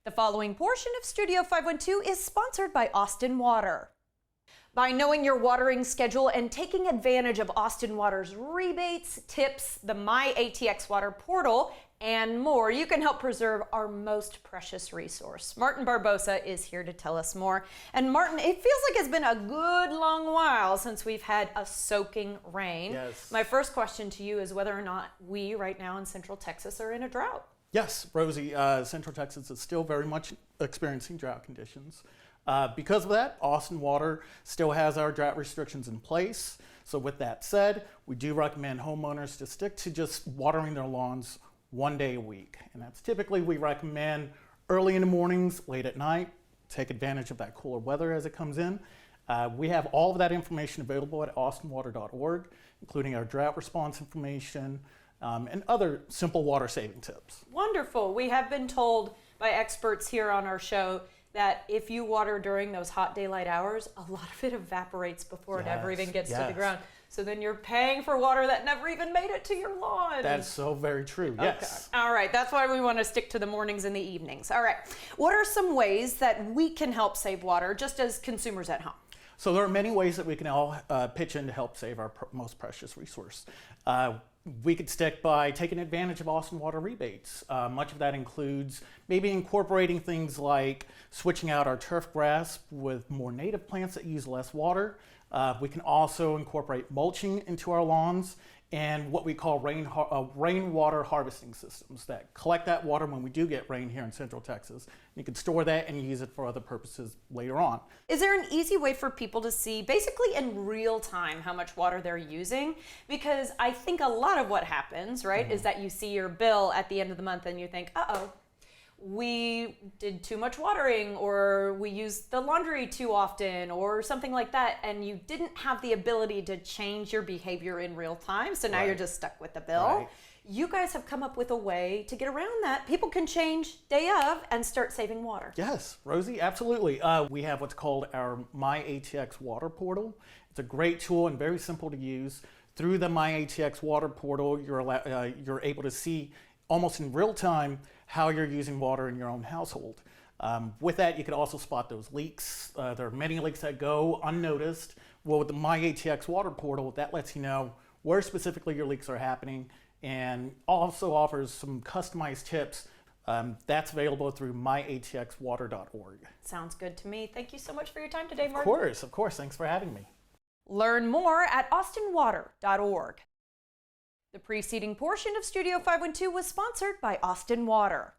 The following portion of Studio 512 is sponsored by Austin Water. By knowing your watering schedule and taking advantage of Austin Water's rebates, tips, the MyATX Water portal, and more, you can help preserve our most precious resource. Martin Barbosa is here to tell us more. And Martin, it feels like it's been a good long while since we've had a soaking rain. Yes. My first question to you is whether or not we right now in Central Texas are in a drought. Yes, Rosie, Central Texas is still very much experiencing drought conditions. Because of that, Austin Water still has our drought restrictions in place. So with that said, we do recommend homeowners to stick to just watering their lawns one day a week. And that's typically, we recommend early in the mornings, late at night, take advantage of that cooler weather as it comes in. We have all of that information available at austinwater.org, including our drought response information, and other simple water saving tips. Wonderful. We have been told by experts here on our show that if you water during those hot daylight hours, a lot of it evaporates before it ever even gets to the ground. So then you're paying for water that never even made it to your lawn. That's so very true, yes. Okay. All right, that's why we want to stick to the mornings and the evenings. All right, what are some ways that we can help save water just as consumers at home? So there are many ways that we can all pitch in to help save our most precious resource. We could stick by taking advantage of Austin Water rebates. Much of that includes maybe incorporating things like switching out our turf grass with more native plants that use less water. We can also incorporate mulching into our lawns and what we call rainwater harvesting systems that collect that water when we do get rain here in Central Texas. You can store that and use it for other purposes later on. Is there an easy way for people to see basically in real time how much water they're using? Because I think a lot of what happens, right, is that you see your bill at the end of the month and you think, uh-oh, we did too much watering, or we used the laundry too often, or something like that, and you didn't have the ability to change your behavior in real time, so now you're just stuck with the bill. Right. You guys have come up with a way to get around that. People can change day of and start saving water. Yes, Rosie, absolutely. We have what's called our MyATX Water portal. It's a great tool and very simple to use. Through the MyATX Water portal, you're able to see almost in real time how you're using water in your own household. With that, you can also spot those leaks. There are many leaks that go unnoticed. Well, with the MyATX Water portal, that lets you know where specifically your leaks are happening and also offers some customized tips. That's available through myatxwater.org. Sounds good to me. Thank you so much for your time today, Martin. Of course. Thanks for having me. Learn more at austinwater.org. The preceding portion of Studio 512 was sponsored by Austin Water.